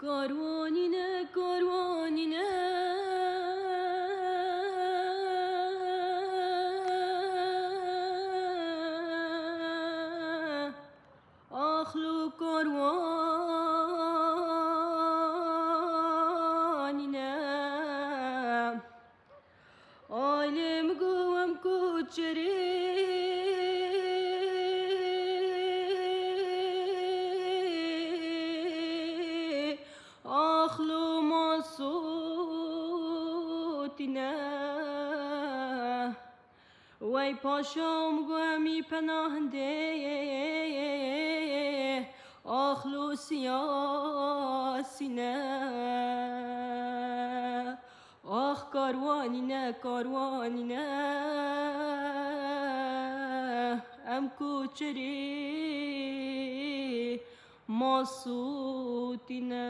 کاروانینه کاروانینه آخلو کاروانینه عالم گوم کوچری آخلو ماسوتینه وی پاشام گومی پناهنده آخلو سیاسینه آخ کاروانینه کاروانینه ام کوچری ماسوتینه